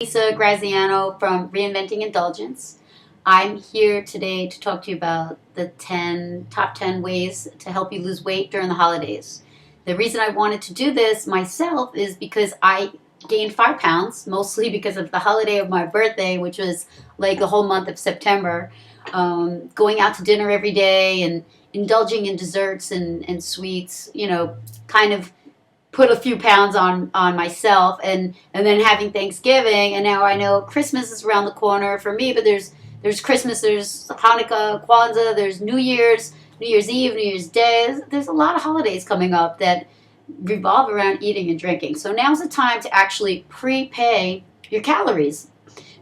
Lisa Graziano from Reinventing Indulgence. I'm here today to talk to you about the top 10 ways to help you lose weight during the holidays. The reason I wanted to do this myself is because I gained 5 pounds, mostly because of the holiday of my birthday, which was like the whole month of September. Going out to dinner every day and indulging in desserts and sweets, kind of put a few pounds on myself, and then having Thanksgiving, and now I know Christmas is around the corner for me, but there's Christmas, there's Hanukkah, Kwanzaa, there's New Year's Eve, New Year's Day. There's a lot of holidays coming up that revolve around eating and drinking. So now's the time to actually prepay your calories.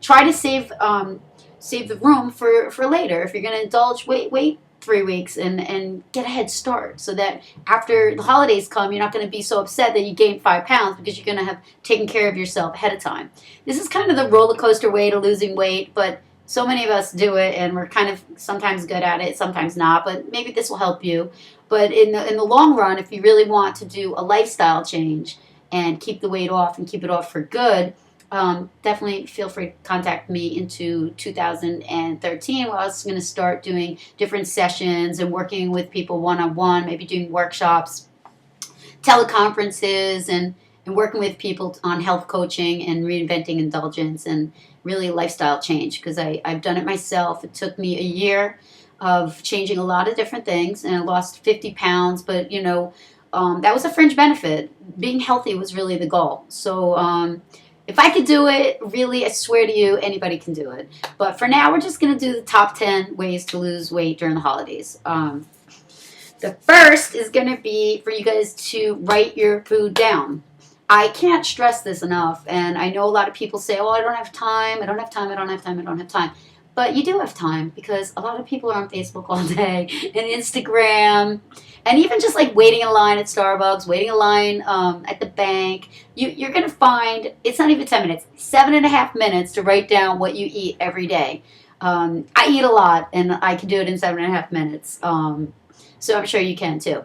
Try to save the room for later. If you're going to indulge, wait 3 weeks and get a head start, so that after the holidays come, you're not going to be so upset that you gained 5 pounds, because you're going to have taken care of yourself ahead of time. This is kind of the roller coaster way to losing weight, but so many of us do it, and we're kind of sometimes good at it, sometimes not, but maybe this will help you. But in the long run, if you really want to do a lifestyle change and keep the weight off and keep it off for good, definitely feel free to contact me into 2013, where I was going to start doing different sessions and working with people one-on-one, maybe doing workshops, teleconferences, and working with people on health coaching and reinventing indulgence and really lifestyle change, because I've done it myself. It took me a year of changing a lot of different things, and I lost 50 pounds, but that was a fringe benefit. Being healthy was really the goal. So if I could do it, really, I swear to you, anybody can do it. But for now, we're just going to do the top 10 ways to lose weight during the holidays. The first is going to be for you guys to write your food down. I can't stress this enough, and I know a lot of people say, oh, I don't have time, I don't have time, I don't have time, I don't have time. But you do have time, because a lot of people are on Facebook all day and Instagram, and even just like waiting in line at Starbucks, waiting in line at the bank. You're going to find it's not even 10 minutes, 7.5 minutes to write down what you eat every day. I eat a lot, and I can do it in 7.5 minutes. So I'm sure you can too.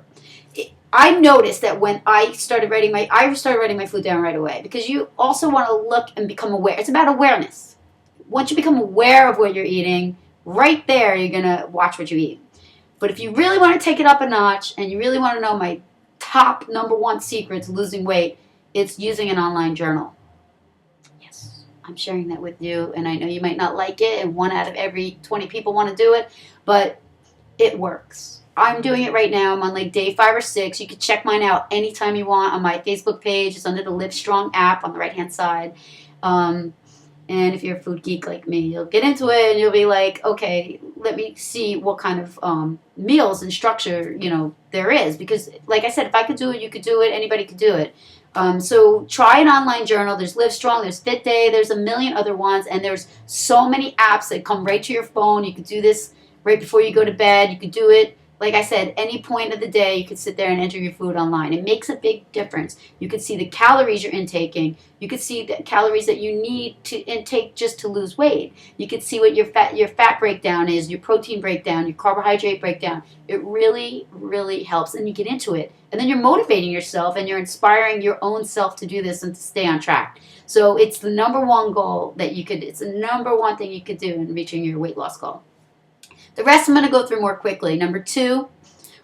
I noticed that when I started writing my food down right away, because you also want to look and become aware. It's about awareness. Once you become aware of what you're eating, right there, you're going to watch what you eat. But if you really want to take it up a notch, and you really want to know my top #1 secret to losing weight, it's using an online journal. Yes, I'm sharing that with you, and I know you might not like it, and 1 out of every 20 people want to do it, but it works. I'm doing it right now. I'm on like day 5 or 6. You can check mine out anytime you want on my Facebook page. It's under the Live Strong app on the right-hand side. And if you're a food geek like me, you'll get into it and you'll be like, okay, let me see what kind of meals and structure, there is. Because like I said, if I could do it, you could do it. Anybody could do it. So try an online journal. There's Live Strong, there's Fit Day, there's a million other ones. And there's so many apps that come right to your phone. You could do this right before you go to bed. You could do it, like I said, any point of the day. You could sit there and enter your food online. It makes a big difference. You could see the calories you're intaking. You could see the calories that you need to intake just to lose weight. You could see what your fat breakdown is, your protein breakdown, your carbohydrate breakdown. It really, really helps, and you get into it. And then you're motivating yourself, and you're inspiring your own self to do this and to stay on track. So it's the #1 goal it's the #1 thing you could do in reaching your weight loss goal. The rest I'm going to go through more quickly. #2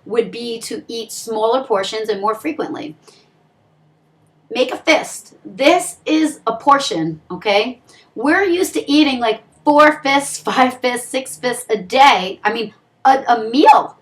would be to eat smaller portions and more frequently. Make a fist. This is a portion, okay? We're used to eating like 4 fists, 5 fists, 6 fists a day. I mean, a meal.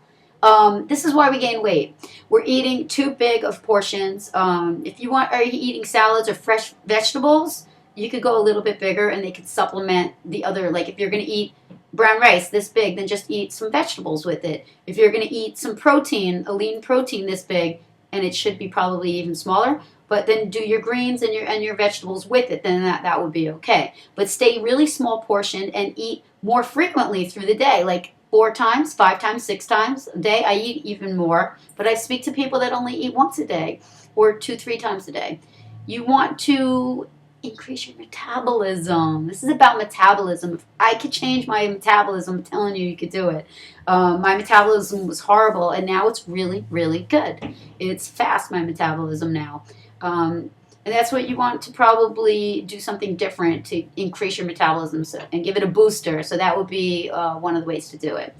This is why we gain weight. We're eating too big of portions. If you are you eating salads or fresh vegetables, you could go a little bit bigger, and they could supplement the other. Like if you're going to eat brown rice this big, then just eat some vegetables with it. If you're going to eat some protein, a lean protein this big, and it should be probably even smaller, but then do your greens and your vegetables with it, then that would be okay. But stay really small portioned and eat more frequently through the day, like 4 times, 5 times, 6 times a day. I eat even more, but I speak to people that only eat once a day or 2, 3 times a day. You want to increase your metabolism. This is about metabolism. If I could change my metabolism, I'm telling you, you could do it. My metabolism was horrible, and now it's really, really good. It's fast, my metabolism now. And And that's what you want to probably do something different to increase your metabolism and give it a booster. So that would be one of the ways to do it.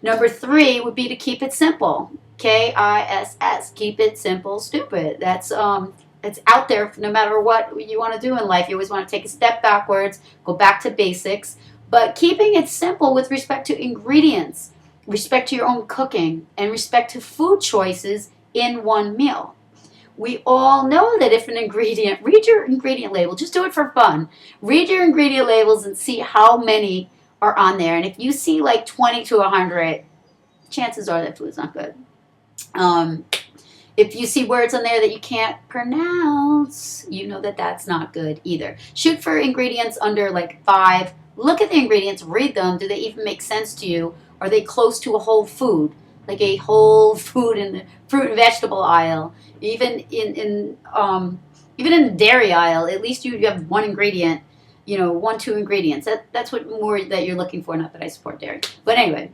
Number 3 would be to keep it simple. KISS. Keep it simple, stupid. That's it's out there no matter what you want to do in life. You always want to take a step backwards, go back to basics. But keeping it simple with respect to ingredients, respect to your own cooking, and respect to food choices in one meal. We all know that if an ingredient, read your ingredient label, just do it for fun. Read your ingredient labels and see how many are on there. And if you see like 20 to 100, chances are that food's not good. If you see words on there that you can't pronounce, you know that that's not good either. Shoot for ingredients under like 5. Look at the ingredients, read them. Do they even make sense to you? Are they close to a whole food? Like a whole food in the fruit and vegetable aisle, even in the dairy aisle. At least you have one ingredient, 1-2 ingredients. That's what more that you're looking for. Not that I support dairy, but anyway,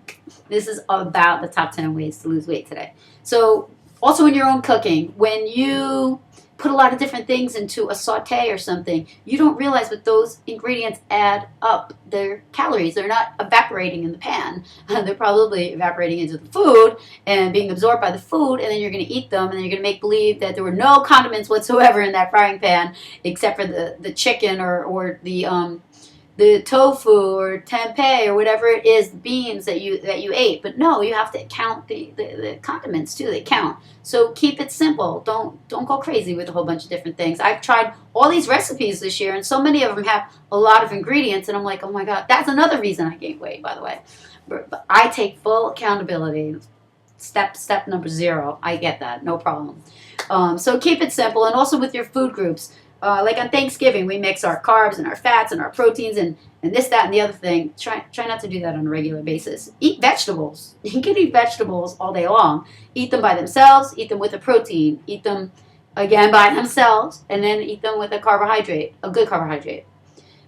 this is about the top 10 ways to lose weight today. So also in your own cooking, when you put a lot of different things into a saute or something, you don't realize that those ingredients add up their calories. They're not evaporating in the pan. They're probably evaporating into the food and being absorbed by the food, and then you're going to eat them, and then you're going to make believe that there were no condiments whatsoever in that frying pan except for the chicken or the tofu or tempeh or whatever it is, the beans that you ate. But no, you have to count the condiments too. They count. So keep it simple. Don't go crazy with a whole bunch of different things. I've tried all these recipes this year, and so many of them have a lot of ingredients, and I'm like, oh my God, that's another reason I gained weight, by the way. But I take full accountability. Step number 0. I get that. No problem. So keep it simple, and also with your food groups. Like on Thanksgiving, we mix our carbs and our fats and our proteins and this, that, and the other thing. Try not to do that on a regular basis. Eat vegetables. You can eat vegetables all day long. Eat them by themselves. Eat them with a protein. Eat them, again, by themselves. And then eat them with a carbohydrate, a good carbohydrate.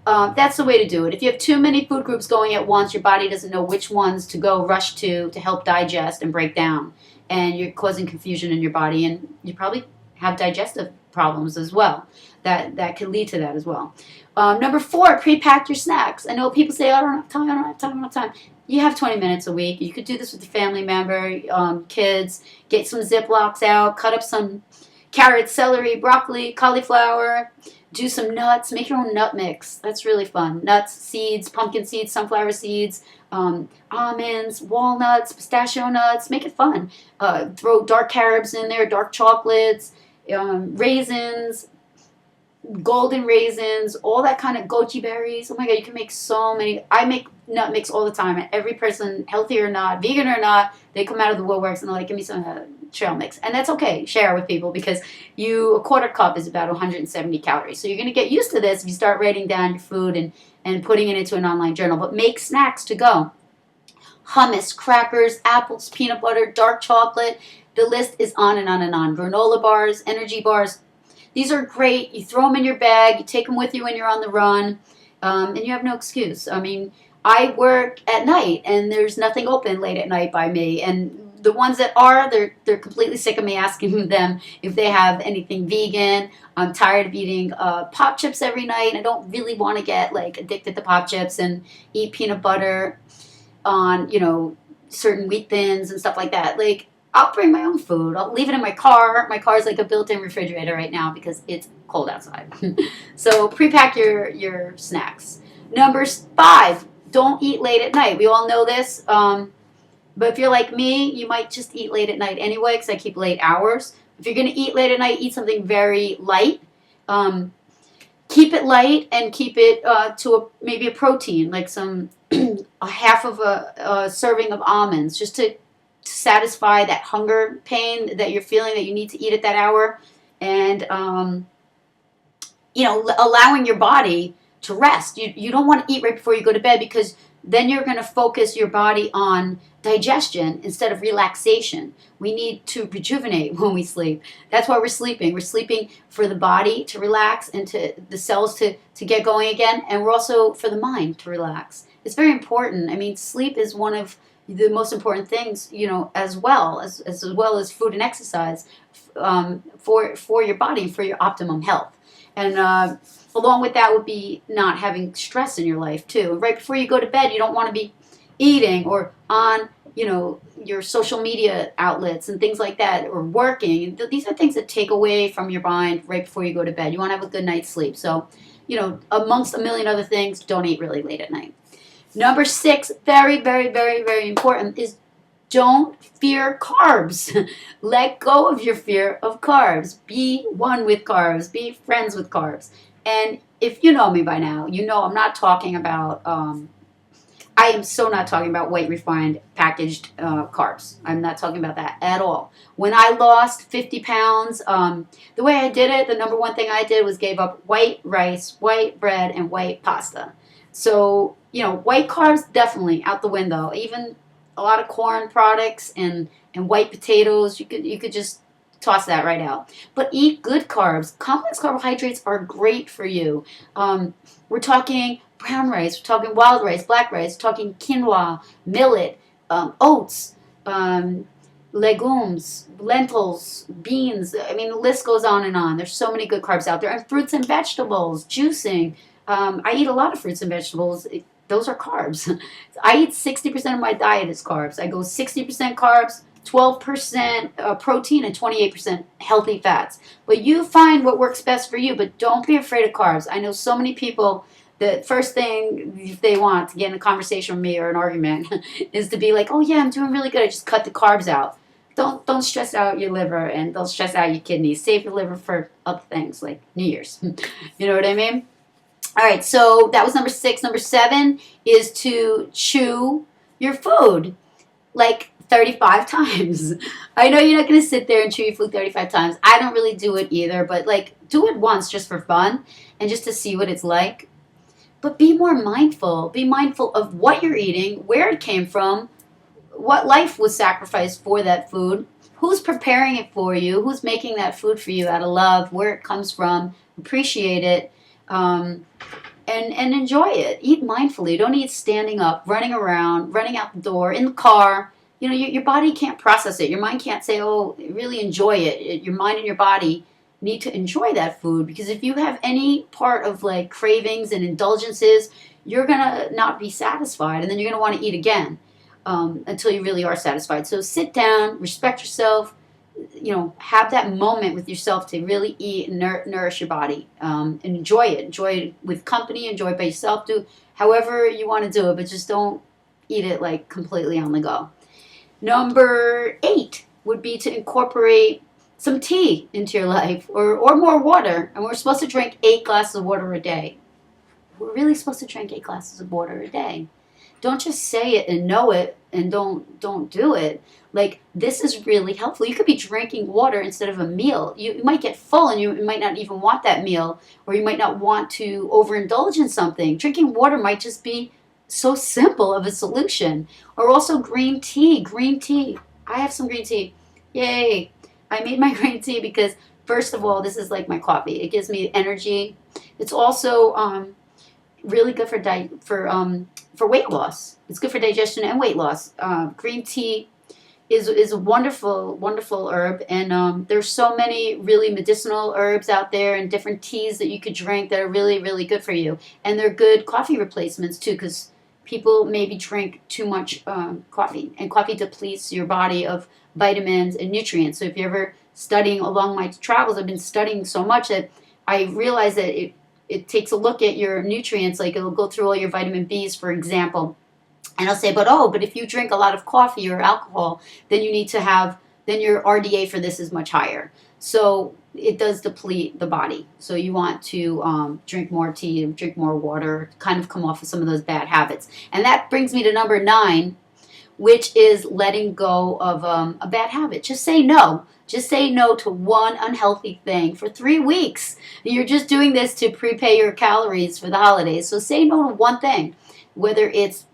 That's the way to do it. If you have too many food groups going at once, your body doesn't know which ones to go rush to help digest and break down. And you're causing confusion in your body. And you probably have digestive problems as well. That could lead to that as well. Number 4, pre-pack your snacks. I know people say, I don't have time. You have 20 minutes a week. You could do this with a family member, kids. Get some Ziplocs out. Cut up some carrots, celery, broccoli, cauliflower. Do some nuts. Make your own nut mix. That's really fun. Nuts, seeds, pumpkin seeds, sunflower seeds, almonds, walnuts, pistachio nuts. Make it fun. Throw dark carbs in there, dark chocolates, raisins, golden raisins, all that kind of goji berries. Oh my God, you can make so many. I make nut mix all the time. And every person, healthy or not, vegan or not, they come out of the woodworks and they're like, give me some trail mix. And that's okay. Share with people because a quarter cup is about 170 calories. So you're going to get used to this if you start writing down your food and putting it into an online journal. But make snacks to go. Hummus, crackers, apples, peanut butter, dark chocolate. The list is on and on and on. Granola bars, energy bars. These are great. You throw them in your bag. You take them with you when you're on the run. And you have no excuse. I mean, I work at night, and there's nothing open late at night by me. And the ones that are, they're completely sick of me asking them if they have anything vegan. I'm tired of eating pop chips every night. I don't really want to get like addicted to pop chips and eat peanut butter on, certain wheat thins and stuff like that. Like, I'll bring my own food. I'll leave it in my car. My car's like a built-in refrigerator right now because it's cold outside. So pre-pack your snacks. Number 5, don't eat late at night. We all know this. But if you're like me, you might just eat late at night anyway because I keep late hours. If you're going to eat late at night, eat something very light. Keep it light and keep it to maybe a protein, like a half of a serving of almonds, just to satisfy that hunger pain that you're feeling that you need to eat at that hour, and allowing your body to rest. You don't want to eat right before you go to bed because then you're going to focus your body on digestion instead of relaxation. We need to rejuvenate when we sleep. That's why we're sleeping. We're sleeping for the body to relax and to the cells to get going again, and we're also for the mind to relax. It's very important. I mean, sleep is one of the most important things, as well as food and exercise for your body, for your optimum health. And along with that would be not having stress in your life too. Right before you go to bed, you don't want to be eating or on, your social media outlets and things like that, or working. These are things that take away from your mind right before you go to bed. You want to have a good night's sleep. So, amongst a million other things, don't eat really late at night. Number 6, very, very, very, very important, is don't fear carbs. Let go of your fear of carbs. Be one with carbs. Be friends with carbs. And if you know me by now, you know I'm not talking about, I am so not talking about white refined packaged carbs. I'm not talking about that at all. When I lost 50 pounds, the way I did it, the number one thing I did was gave up white rice, white bread, and white pasta. So, white carbs definitely out the window. Even a lot of corn products and white potatoes, you could just toss that right out. But eat good carbs. Complex carbohydrates are great for you. We're talking brown rice, we're talking wild rice, black rice, we're talking quinoa, millet, oats, legumes, lentils, beans. I mean, the list goes on and on. There's so many good carbs out there. And fruits and vegetables, juicing. I eat a lot of fruits and vegetables. Those are carbs. I eat 60% of my diet is carbs. I go 60% carbs, 12% protein, and 28% healthy fats. But you find what works best for you, but don't be afraid of carbs. I know so many people, the first thing they want to get in a conversation with me or an argument is to be like, oh yeah, I'm doing really good. I just cut the carbs out. Don't stress out your liver, and don't stress out your kidneys. Save your liver for other things like New Year's. You know what I mean? All right, so that was number 6. Number 7 is to chew your food like 35 times. I know you're not going to sit there and chew your food 35 times. I don't really do it either, but do it once just for fun and just to see what it's like. But be more mindful. Be mindful of what you're eating, where it came from, what life was sacrificed for that food, who's preparing it for you, who's making that food for you out of love, where it comes from. Appreciate it. And enjoy it. Eat mindfully. Don't eat standing up, running around, running out the door, in the car. Your body can't process it. Your mind can't say, oh, really enjoy it. Your mind and your body need to enjoy that food, because if you have any part of cravings and indulgences, you're going to not be satisfied, and then you're going to want to eat again until you really are satisfied. So sit down, respect yourself, have that moment with yourself to really eat and nourish your body, and enjoy it. Enjoy it with company, enjoy it by yourself, do however you want to do it, but just don't eat it completely on the go. Number 8 would be to incorporate some tea into your life, or more water. And we're supposed to drink 8 glasses of water a day. We're really supposed to drink 8 glasses of water a day. Don't just say it and know it and don't do it. This is really helpful. You could be drinking water instead of a meal. You might get full and you might not even want that meal, or you might not want to overindulge in something. Drinking water might just be so simple of a solution. Or also green tea. Green tea. I have some green tea. Yay. I made my green tea because, first of all, this is like my coffee. It gives me energy. It's also really good for weight loss. It's good for digestion and weight loss. Green tea is a wonderful, wonderful herb, and there's so many really medicinal herbs out there and different teas that you could drink that are really, really good for you. And they're good coffee replacements too, because people maybe drink too much coffee, and coffee depletes your body of vitamins and nutrients. So if you're ever studying along my travels, I've been studying so much that I realize that it takes a look at your nutrients. It'll go through all your vitamin Bs, for example, and I'll say, but if you drink a lot of coffee or alcohol, then then your RDA for this is much higher. So it does deplete the body. So you want to drink more tea and drink more water, kind of come off of some of those bad habits. And that brings me to number 9, which is letting go of a bad habit. Just say no. Just say no to one unhealthy thing for 3 weeks. You're just doing this to prepay your calories for the holidays. So say no to one thing, whether it's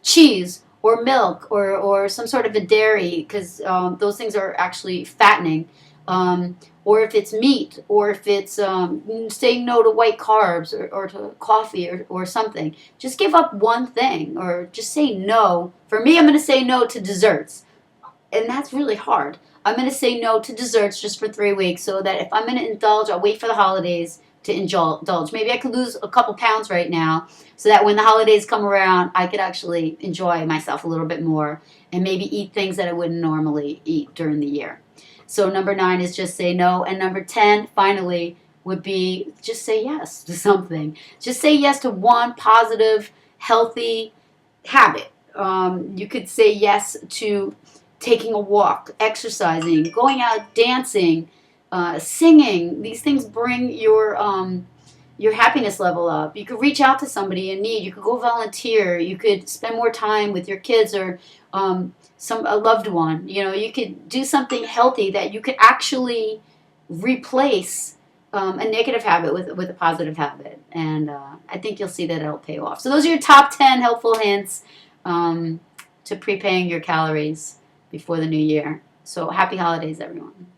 cheese or milk or some sort of a dairy, because those things are actually fattening. Or if it's meat, or if it's saying no to white carbs or to coffee or something. Just give up one thing, or just say no. For me, I'm going to say no to desserts. And that's really hard. I'm going to say no to desserts just for 3 weeks, so that if I'm going to indulge, I'll wait for the holidays to indulge. Maybe I could lose a couple pounds right now so that when the holidays come around, I could actually enjoy myself a little bit more and maybe eat things that I wouldn't normally eat during the year. So number 9 is just say no. And number 10, finally, would be just say yes to something. Just say yes to one positive, healthy habit. You could say yes to taking a walk, exercising, going out dancing, singing. These things bring your happiness level up. You could reach out to somebody in need. You could go volunteer. You could spend more time with your kids or a loved one. You know, you could do something healthy that you could actually replace a negative habit with a positive habit. And I think you'll see that it'll pay off. So those are your top 10 helpful hints to prepaying your calories before the new year. So happy holidays, everyone.